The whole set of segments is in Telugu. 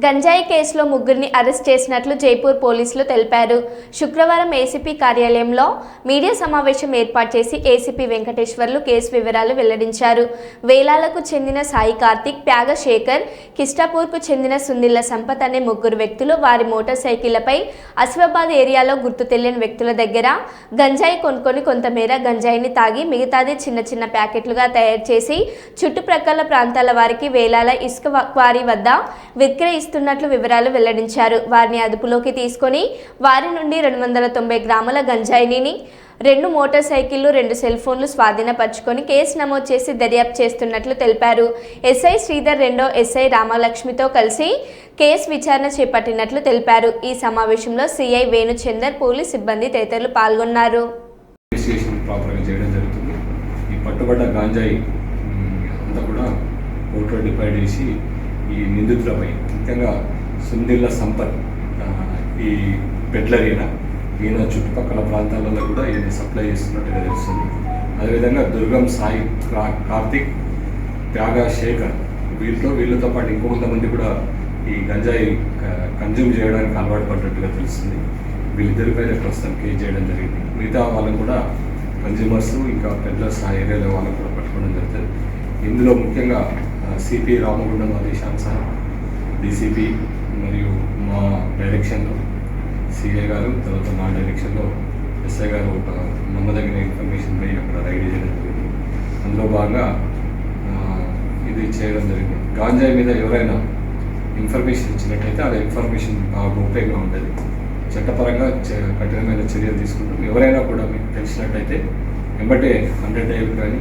గంజాయి కేసులో ముగ్గురిని అరెస్ట్ చేసినట్లు జైపూర్ పోలీసులు తెలిపారు. శుక్రవారం ఏసీపీ కార్యాలయంలో మీడియా సమావేశం ఏర్పాటు చేసి ఏసీపీ వెంకటేశ్వర్లు కేసు వివరాలు వెల్లడించారు. వేలాలకు చెందిన సాయి కార్తిక్, ప్యాగ శేఖర్, కిష్టాపూర్కు చెందిన సుందిళ్ల సంపత్ అనే ముగ్గురు వ్యక్తులు వారి మోటార్ సైకిళ్లపై అసిఫాబాద్ ఏరియాలో గుర్తు తెలియని వ్యక్తుల దగ్గర గంజాయి కొనుక్కొని కొంతమేర గంజాయిని తాగి మిగతాది చిన్న చిన్న ప్యాకెట్లుగా తయారు చేసి చుట్టుప్రక్కల ప్రాంతాల వారికి వేలాల ఇసుక క్వారీ వద్ద విక్రయిస్తున్నట్లు వివరాలు వెల్లడించారు. వారిని అదుపులోకి తీసుకొని వారి నుండి 290 గ్రాముల గంజాయిని, 2 మోటార్ సైకిళ్లు, 2 సెల్ ఫోన్లు స్వాధీనపరుచుకొని కేసు నమోదు చేసి దర్యాప్తు చేస్తున్నట్లు తెలిపారు. ఎస్ఐ శ్రీధర్ రెండో ఎస్ఐ రామలక్ష్మితో కలిసి కేసు విచారణ చేపట్టినట్లు తెలిపారు. ఈ సమావేశంలో సిఐ వేణుచందర్, పోలీస్ సిబ్బంది తదితరులు పాల్గొన్నారు. పట్టుబడ్డ గాంజాయి అంతా కూడా కోర్టులో డివైడ్ చేసి ఈ నిందితులపై ముఖ్యంగా సుందిళ్ల సంపత్, ఈ పెడ్లరీన ఈయన చుట్టుపక్కల ప్రాంతాలలో కూడా ఈయన సప్లై చేస్తున్నట్టుగా తెలుస్తుంది. అదేవిధంగా దుర్గం సాయి కార్తిక్, త్యాగ శేఖర్ వీళ్ళతో పాటు ఇంకొంతమంది కూడా ఈ గంజాయి కన్జ్యూమ్ చేయడానికి అలవాటు పడ్డట్టుగా తెలుస్తుంది. వీళ్ళిద్దరిపైన ప్రస్తుతం కేసు చేయడం జరిగింది. మిగతా వాళ్ళని కూడా కన్జ్యూమర్స్ ఇంకా పెడ్లర్స్ ఆ ఏరియాలో వాళ్ళని కూడా పట్టుకోవడం జరుగుతుంది. ఇందులో ముఖ్యంగా సిపి రామగుండం ఆదేశాన్ సార్, డీసీపీ మరియు మా డైరెక్షన్లో సిఐ గారు, తర్వాత మా డైరెక్షన్లో ఎస్ఐ గారు ఒక నమ్మదగిన ఇన్ఫర్మేషన్ పై అక్కడ రైడ్ చేయడం జరిగింది. అందులో భాగంగా ఇది చేయడం జరిగింది. గాంజాయి మీద ఎవరైనా ఇన్ఫర్మేషన్ ఇచ్చినట్టయితే ఆ ఇన్ఫర్మేషన్ బాగా గోప్యంగా ఉంటుంది. చట్టపరంగా కఠినమైన చర్యలు తీసుకుంటాం. ఎవరైనా కూడా మీకు తెలిసినట్టయితే వెంబటే 100 కానీ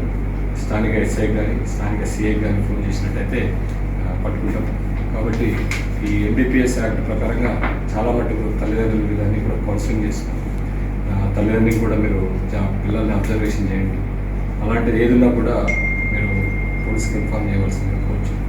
స్థానిక ఎస్ఐ కానీ స్థానిక సిఐ కానీ ఫోన్ చేసినట్టయితే పట్టుకుంటాం. కాబట్టి ఈ ఎంబీపీఎస్ యాక్ట్ ప్రకారంగా చాలా మటుకు తల్లిదండ్రుల విధాన్ని కూడా కౌన్సిలింగ్ చేస్తాం. తల్లిదండ్రులు కూడా మీరు పిల్లల్ని అబ్జర్వేషన్ చేయండి. అలాంటిది ఏదున్నా కూడా మీరు పోలీస్కి ఇన్ఫార్మ్ చేయవలసిందిగా కోరుచున్నాం.